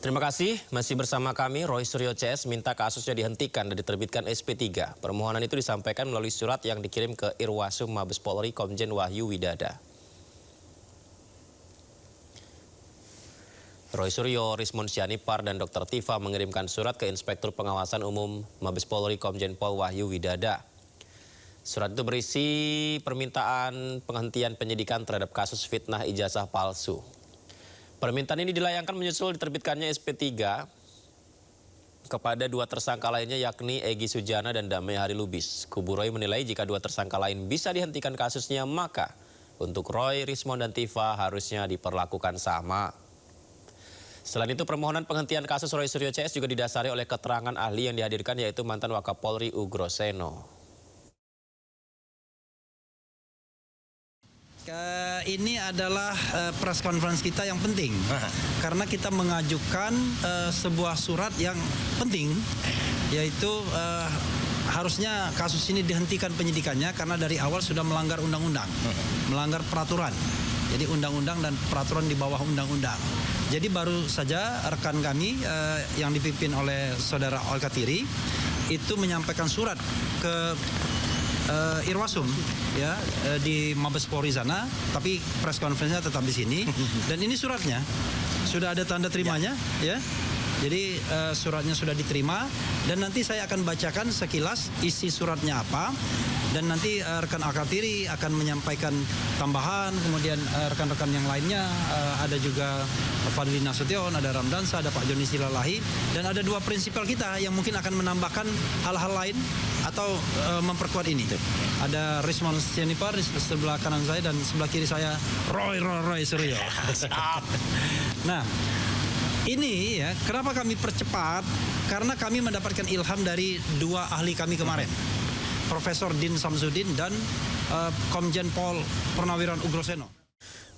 Terima kasih, masih bersama kami. Roy Suryo CS minta kasusnya dihentikan dan diterbitkan SP3. Permohonan itu disampaikan melalui surat yang dikirim ke Irwasum Mabes Polri Komjen Wahyu Widada. Roy Suryo, Rismon Sianipar, dan Dr. Tifa mengirimkan surat ke Inspektur Pengawasan Umum Mabes Polri Komjen Pol Wahyu Widada. Surat itu berisi permintaan penghentian penyidikan terhadap kasus fitnah ijazah palsu. Permintaan ini dilayangkan menyusul diterbitkannya SP3 kepada dua tersangka lainnya yakni Egy Sujana dan Damai Hari Lubis. Kubu Roy menilai jika dua tersangka lain bisa dihentikan kasusnya, maka untuk Roy, Rismon, dan Tifa harusnya diperlakukan sama. Selain itu, permohonan penghentian kasus Roy Suryo CS juga didasari oleh keterangan ahli yang dihadirkan yaitu mantan Wakapolri Ugroseno. Ini adalah press conference kita yang penting karena kita mengajukan sebuah surat yang penting, yaitu harusnya kasus ini dihentikan penyidikannya karena dari awal sudah melanggar undang-undang, melanggar peraturan. Jadi undang-undang dan peraturan di bawah undang-undang. Jadi baru saja rekan kami yang dipimpin oleh saudara Alkatiri itu menyampaikan surat ke Irwasum ya di Mabes Polri sana, tapi press conference-nya tetap di sini. Dan ini suratnya sudah ada tanda terimanya ya. Jadi suratnya sudah diterima dan nanti saya akan bacakan sekilas isi suratnya apa, dan nanti rekan Alkatiri akan menyampaikan tambahan, kemudian rekan-rekan yang lainnya ada juga Fadli Nasution, ada Ramdansa, ada Pak Joni Silalahi, dan ada dua prinsipal kita yang mungkin akan menambahkan hal-hal lain atau memperkuat ini. Ada Rismon Sianipar di sebelah kanan saya dan sebelah kiri saya Roy Suryo. Nah, ini ya, kenapa kami percepat? Karena kami mendapatkan ilham dari dua ahli kami kemarin, Profesor Din Samsudin dan Komjen Pol Purnawirawan Ugroseno.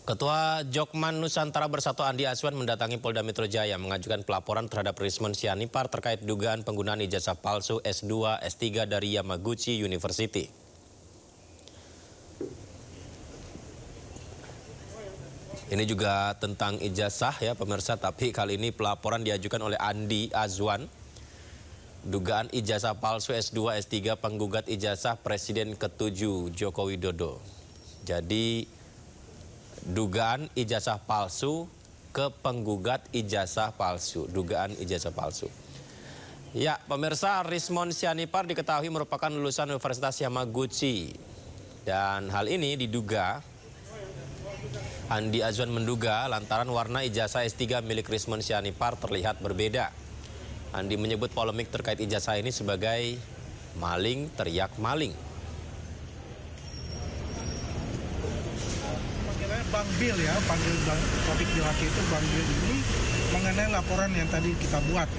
Ketua Jokman Nusantara Bersatu Andi Azwan mendatangi Polda Metro Jaya mengajukan pelaporan terhadap Rismon Sianipar terkait dugaan penggunaan ijazah palsu S2, S3 dari Yamaguchi University. Ini juga tentang ijazah ya pemirsa, tapi kali ini pelaporan diajukan oleh Andi Azwan. Dugaan ijazah palsu S2, S3 penggugat ijazah Presiden ke-7 Joko Widodo. Jadi dugaan ijazah palsu ke penggugat ijazah palsu, dugaan ijazah palsu. Ya, pemirsa, Rismon Sianipar diketahui merupakan lulusan Universitas Yamaguchi. Dan hal ini diduga, Andi Azwan menduga lantaran warna ijazah S3 milik Rismon Sianipar terlihat berbeda. Andi menyebut polemik terkait ijazah ini sebagai maling teriak maling. Bang Bill ya, panggil topik di laki itu Bang Bill ini mengenai laporan yang tadi kita buat.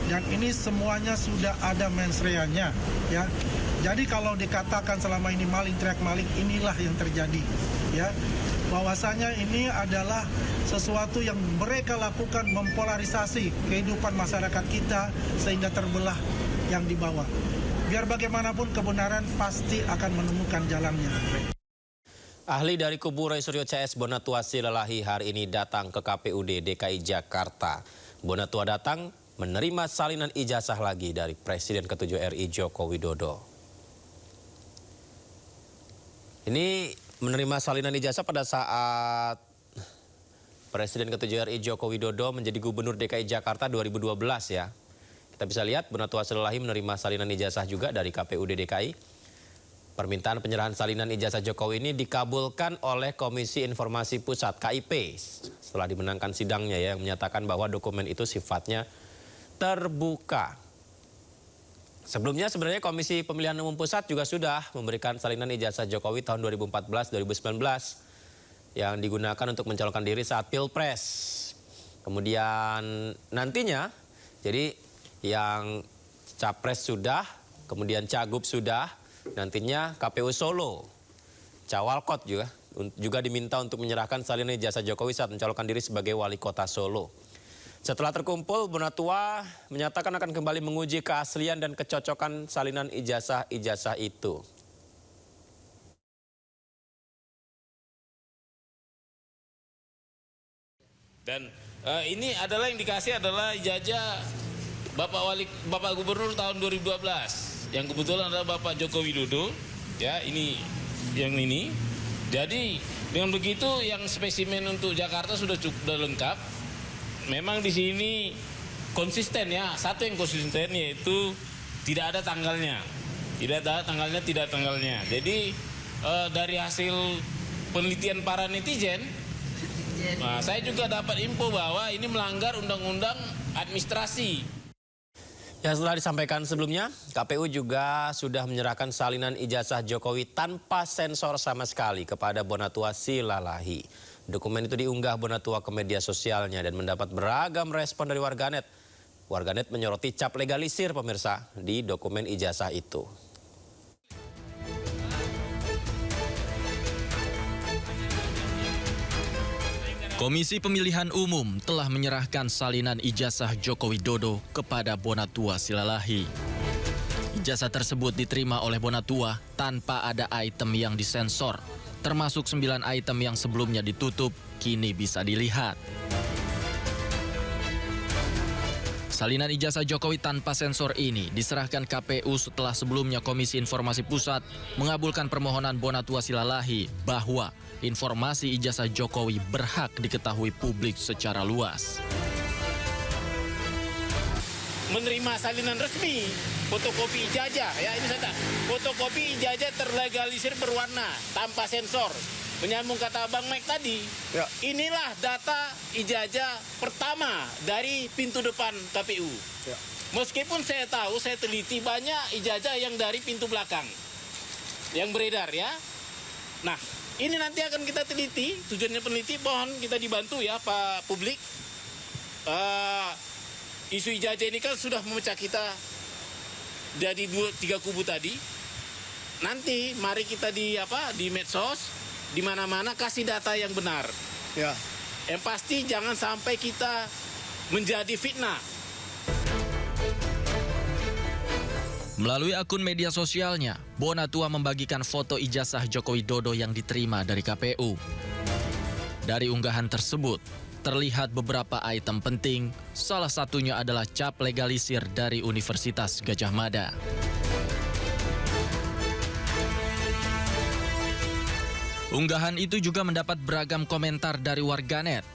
Dan ini semuanya sudah ada mensreanya ya. Jadi kalau dikatakan selama ini maling teriak maling, inilah yang terjadi ya. Bahwasanya ini adalah sesuatu yang mereka lakukan mempolarisasi kehidupan masyarakat kita sehingga terbelah yang di bawah. Biar bagaimanapun kebenaran pasti akan menemukan jalannya. Ahli dari kubu Roy Suryo CS Bonatua Silalahi hari ini datang ke KPUD DKI Jakarta. Bonatua datang menerima salinan ijazah lagi dari Presiden ke-7 RI Joko Widodo. Ini menerima salinan ijazah pada saat Presiden ke-7 RI Joko Widodo menjadi Gubernur DKI Jakarta 2012 ya. Kita bisa lihat Bonatua Silalahi menerima salinan ijazah juga dari KPUD DKI. Permintaan penyerahan salinan ijazah Jokowi ini dikabulkan oleh Komisi Informasi Pusat KIP setelah dimenangkan sidangnya ya, yang menyatakan bahwa dokumen itu sifatnya terbuka. Sebelumnya sebenarnya Komisi Pemilihan Umum Pusat juga sudah memberikan salinan ijazah Jokowi tahun 2014-2019 yang digunakan untuk mencalonkan diri saat Pilpres. Kemudian nantinya jadi yang Capres sudah, kemudian Cagup sudah, nantinya KPU Solo, Cawalkot juga diminta untuk menyerahkan salinan ijazah Jokowi saat mencalonkan diri sebagai wali kota Solo. Setelah terkumpul, Bonatua menyatakan akan kembali menguji keaslian dan kecocokan salinan ijazah-ijazah itu. Dan Ini adalah yang dikasih adalah ijazah Bapak Gubernur tahun 2012 yang kebetulan adalah Bapak Joko Widodo. Ya, ini yang ini. Jadi dengan begitu yang spesimen untuk Jakarta sudah lengkap. Memang di sini konsisten ya. Satu yang konsisten yaitu tidak ada tanggalnya. Tidak ada tanggalnya. Jadi dari hasil penelitian para netizen, nah, saya juga dapat info bahwa ini melanggar undang-undang administrasi. Ya, setelah disampaikan sebelumnya, KPU juga sudah menyerahkan salinan ijazah Jokowi tanpa sensor sama sekali kepada Bonatua Silalahi. Dokumen itu diunggah Bonatua ke media sosialnya dan mendapat beragam respon dari warganet. Warganet menyoroti cap legalisir pemirsa di dokumen ijazah itu. Komisi Pemilihan Umum telah menyerahkan salinan ijazah Joko Widodo kepada Bonatua Silalahi. Ijazah tersebut diterima oleh Bonatua tanpa ada item yang disensor, termasuk 9 item yang sebelumnya ditutup, kini bisa dilihat. Salinan ijazah Jokowi tanpa sensor ini diserahkan KPU setelah sebelumnya Komisi Informasi Pusat mengabulkan permohonan Bonatua Silalahi bahwa informasi ijazah Jokowi berhak diketahui publik secara luas. Menerima salinan resmi, fotokopi ijazah, ya ini saya fotokopi ijazah terlegalisir berwarna tanpa sensor. Menyambung kata Bang Mike tadi, ya. Inilah data ijazah pertama dari pintu depan KPU. Ya. Meskipun saya tahu, saya teliti banyak ijazah yang dari pintu belakang yang beredar ya. Nah, ini nanti akan kita teliti, tujuannya peneliti, mohon kita dibantu ya Pak publik. Isu ijazah ini kan sudah memecah kita jadi 2-3 kubu tadi. Nanti mari kita di medsos, di mana-mana kasih data yang benar. Ya. Yang pasti jangan sampai kita menjadi fitnah. Melalui akun media sosialnya, Bonatua membagikan foto ijazah Joko Widodo yang diterima dari KPU. Dari unggahan tersebut, terlihat beberapa item penting, salah satunya adalah cap legalisir dari Universitas Gadjah Mada. Unggahan itu juga mendapat beragam komentar dari warganet.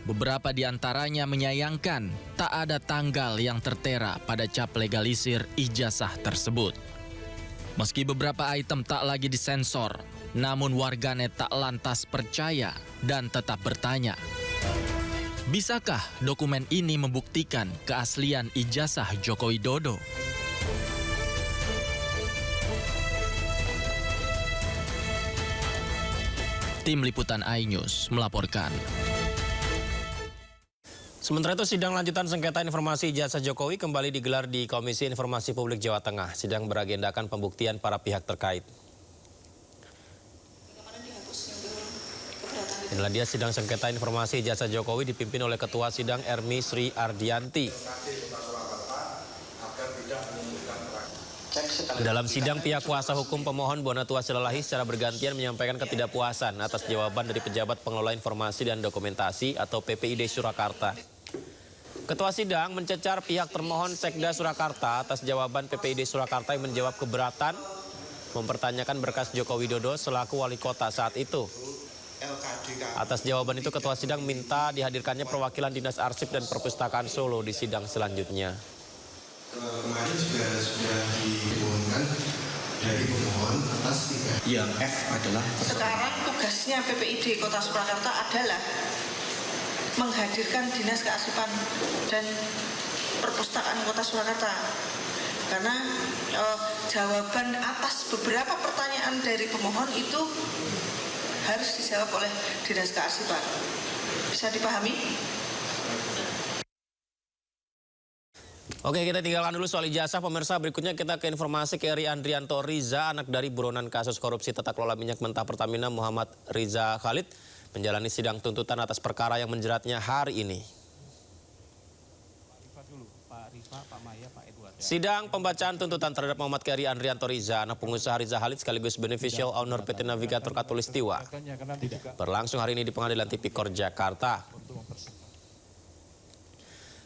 Beberapa di antaranya menyayangkan tak ada tanggal yang tertera pada cap legalisir ijazah tersebut. Meski beberapa item tak lagi disensor, namun warganet tak lantas percaya dan tetap bertanya, bisakah dokumen ini membuktikan keaslian ijazah Joko Widodo? Tim Liputan iNews melaporkan. Sementara itu, sidang lanjutan sengketa informasi ijazah Jokowi kembali digelar di Komisi Informasi Publik Jawa Tengah. Sidang beragendakan pembuktian para pihak terkait. Inilah dia sidang sengketa informasi ijazah Jokowi dipimpin oleh Ketua Sidang Ermi Sri Ardianti. Dalam sidang, pihak kuasa hukum pemohon Bonatua Silalahi secara bergantian menyampaikan ketidakpuasan atas jawaban dari pejabat pengelola informasi dan dokumentasi atau PPID Surakarta. Ketua sidang mencecar pihak termohon Sekda Surakarta atas jawaban PPID Surakarta yang menjawab keberatan mempertanyakan berkas Joko Widodo selaku wali kota saat itu. Atas jawaban itu, Ketua sidang minta dihadirkannya perwakilan Dinas Arsip dan Perpustakaan Solo di sidang selanjutnya. Kemarin juga sudah diumumkan dari pemohon atas 3. Yang F adalah sekarang tugasnya PPID Kota Surakarta adalah menghadirkan Dinas Kearsipan dan Perpustakaan Kota Surakarta. Karena jawaban atas beberapa pertanyaan dari pemohon itu harus dijawab oleh Dinas Kearsipan. Bisa dipahami? Oke, kita tinggalkan dulu soal ijazah. Pemirsa, berikutnya kita ke informasi Keri Andrianto Riza, anak dari buronan kasus korupsi tata kelola minyak mentah Pertamina Muhammad Riza Khalid, menjalani sidang tuntutan atas perkara yang menjeratnya hari ini. Sidang pembacaan tuntutan terhadap Muhammad Keri Andrianto Riza, anak pengusaha Riza Khalid sekaligus beneficial owner PT Navigator Katulistiwa, berlangsung hari ini di Pengadilan Tipikor Jakarta.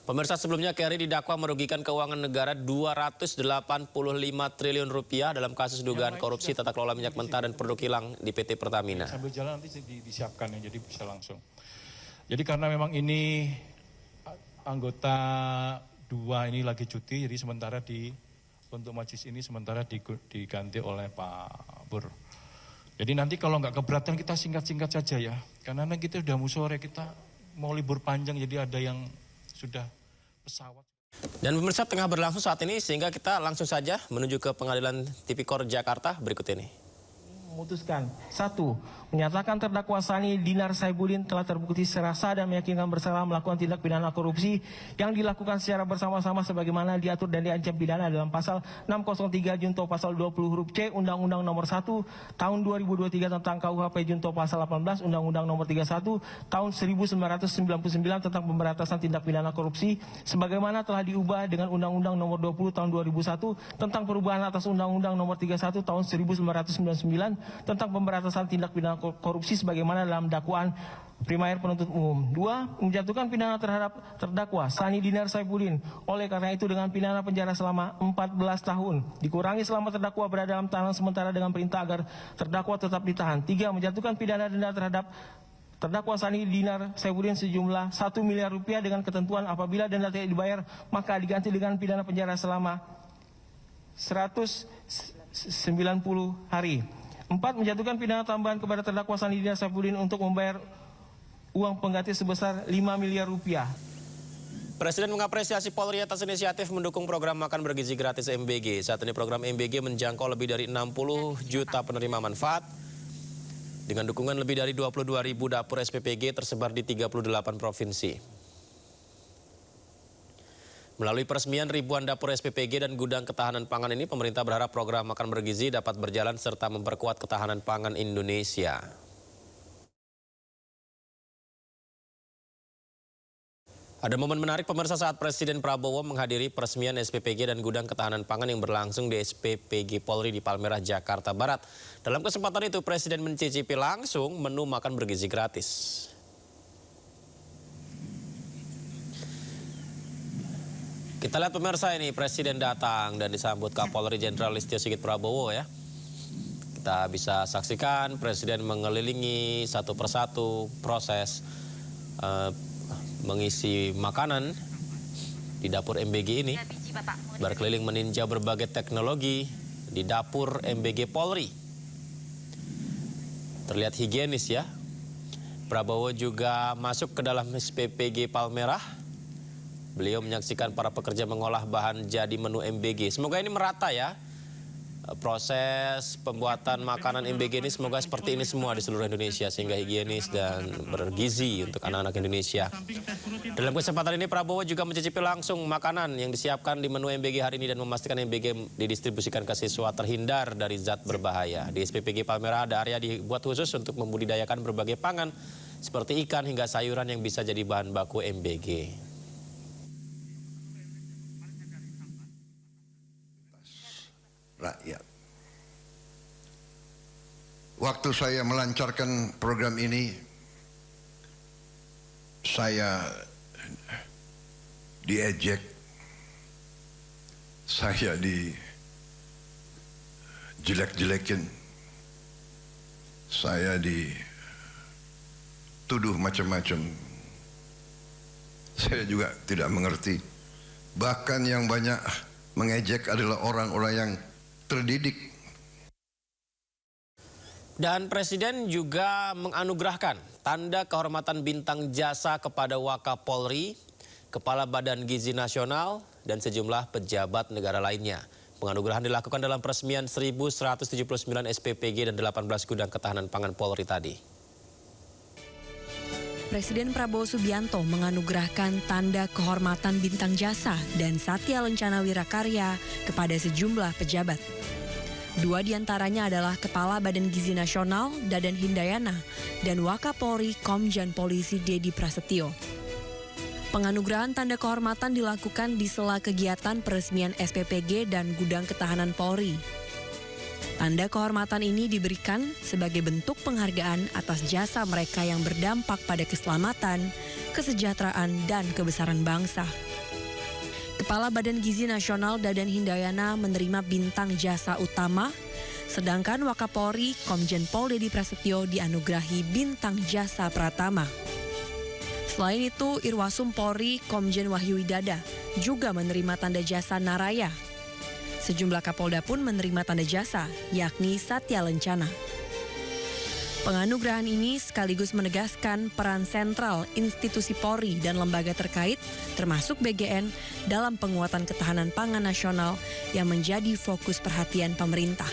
Pemirsa, sebelumnya Kerry didakwa merugikan keuangan negara 285 triliun rupiah dalam kasus dugaan korupsi tata kelola minyak mentah dan produk kilang di PT Pertamina. Sambil jalan nanti disiapkan ya, jadi bisa langsung. Jadi karena memang ini anggota 2 ini lagi cuti, jadi sementara untuk majelis ini sementara diganti oleh Pak Bur. Jadi nanti kalau nggak keberatan kita singkat-singkat saja ya, karena kita sudah mau sore, kita mau libur panjang, jadi ada yang sudah pesawat. Dan pemirsa, tengah berlangsung saat ini sehingga kita langsung saja menuju ke Pengadilan Tipikor Jakarta berikut ini. Memutuskan 1. Menyatakan terdakwa Sani Dinar Saibuddin telah terbukti secara sah dan meyakinkan bersalah melakukan tindak pidana korupsi yang dilakukan secara bersama-sama sebagaimana diatur dan diancam pidana dalam pasal 603 junto pasal 20 huruf C Undang-Undang Nomor 1 Tahun 2023 tentang KUHP junto pasal 18 Undang-Undang Nomor 31 Tahun 1999 tentang pemberantasan tindak pidana korupsi sebagaimana telah diubah dengan Undang-Undang Nomor 20 Tahun 2001 tentang perubahan atas Undang-Undang Nomor 31 Tahun 1999 tentang pemberantasan tindak pidana korupsi sebagaimana dalam dakwaan primer penuntut umum. 2. Menjatuhkan pidana terhadap terdakwa Sani Dinar Saibuddin. Oleh karena itu dengan pidana penjara selama 14 tahun dikurangi selama terdakwa berada dalam tahanan sementara dengan perintah agar terdakwa tetap ditahan. 3. Menjatuhkan pidana denda terhadap terdakwa Sani Dinar Saibuddin sejumlah 1 miliar rupiah dengan ketentuan apabila denda tidak dibayar maka diganti dengan pidana penjara selama 190 hari. 4. Menjatuhkan pidana tambahan kepada terdakwa Sani Dinar Saibuddin untuk membayar uang pengganti sebesar 5 miliar rupiah. Presiden mengapresiasi Polri atas inisiatif mendukung program makan bergizi gratis MBG. Saat ini program MBG menjangkau lebih dari 60 juta penerima manfaat dengan dukungan lebih dari 22.000 dapur SPPG tersebar di 38 provinsi. Melalui peresmian ribuan dapur SPPG dan gudang ketahanan pangan ini, pemerintah berharap program makan bergizi dapat berjalan serta memperkuat ketahanan pangan Indonesia. Ada momen menarik pemirsa saat Presiden Prabowo menghadiri peresmian SPPG dan gudang ketahanan pangan yang berlangsung di SPPG Polri di Palmerah, Jakarta Barat. Dalam kesempatan itu, Presiden mencicipi langsung menu makan bergizi gratis. Kita lihat pemirsa, ini Presiden datang dan disambut Kapolri Jenderal Listio Sigit Prabowo ya. Kita bisa saksikan Presiden mengelilingi satu persatu proses mengisi makanan di dapur MBG ini. Berkeliling meninjau berbagai teknologi di dapur MBG Polri. Terlihat higienis ya. Prabowo juga masuk ke dalam SPPG Palmerah. Beliau menyaksikan para pekerja mengolah bahan jadi menu MBG. Semoga ini merata ya. Proses pembuatan makanan MBG ini semoga seperti ini semua di seluruh Indonesia sehingga higienis dan bergizi untuk anak-anak Indonesia. Dalam kesempatan ini Prabowo juga mencicipi langsung makanan yang disiapkan di menu MBG hari ini dan memastikan MBG didistribusikan ke siswa terhindar dari zat berbahaya. Di SPPG Palmerah ada area dibuat khusus untuk membudidayakan berbagai pangan seperti ikan hingga sayuran yang bisa jadi bahan baku MBG. Rakyat. Waktu saya melancarkan program ini, saya diejek, saya dijelek-jelekin, saya dituduh macam-macam. Saya juga tidak mengerti. Bahkan yang banyak mengejek adalah orang-orang yang terdidik. Dan Presiden juga menganugerahkan tanda kehormatan bintang jasa kepada Wakapolri, Kepala Badan Gizi Nasional, dan sejumlah pejabat negara lainnya. Penganugerahan dilakukan dalam peresmian 1179 SPPG dan 18 gudang ketahanan pangan Polri tadi. Presiden Prabowo Subianto menganugerahkan tanda kehormatan bintang jasa dan Satya Lencana Wirakarya kepada sejumlah pejabat. 2 diantaranya adalah Kepala Badan Gizi Nasional Dadan Hindayana dan Wakapolri Komjen Polisi Dedi Prasetyo. Penganugerahan tanda kehormatan dilakukan di sela kegiatan peresmian SPPG dan gudang ketahanan Polri. Tanda kehormatan ini diberikan sebagai bentuk penghargaan atas jasa mereka yang berdampak pada keselamatan, kesejahteraan, dan kebesaran bangsa. Kepala Badan Gizi Nasional Dadan Hindayana menerima bintang jasa utama, sedangkan Wakapolri Komjen Pol Dedi Prasetyo dianugerahi bintang jasa pratama. Selain itu, Irwasum Polri Komjen Wahyu Widada juga menerima tanda jasa Naraya. Sejumlah Kapolda pun menerima tanda jasa, yakni Satya Lencana. Penganugerahan ini sekaligus menegaskan peran sentral institusi Polri dan lembaga terkait, termasuk BGN, dalam penguatan ketahanan pangan nasional yang menjadi fokus perhatian pemerintah.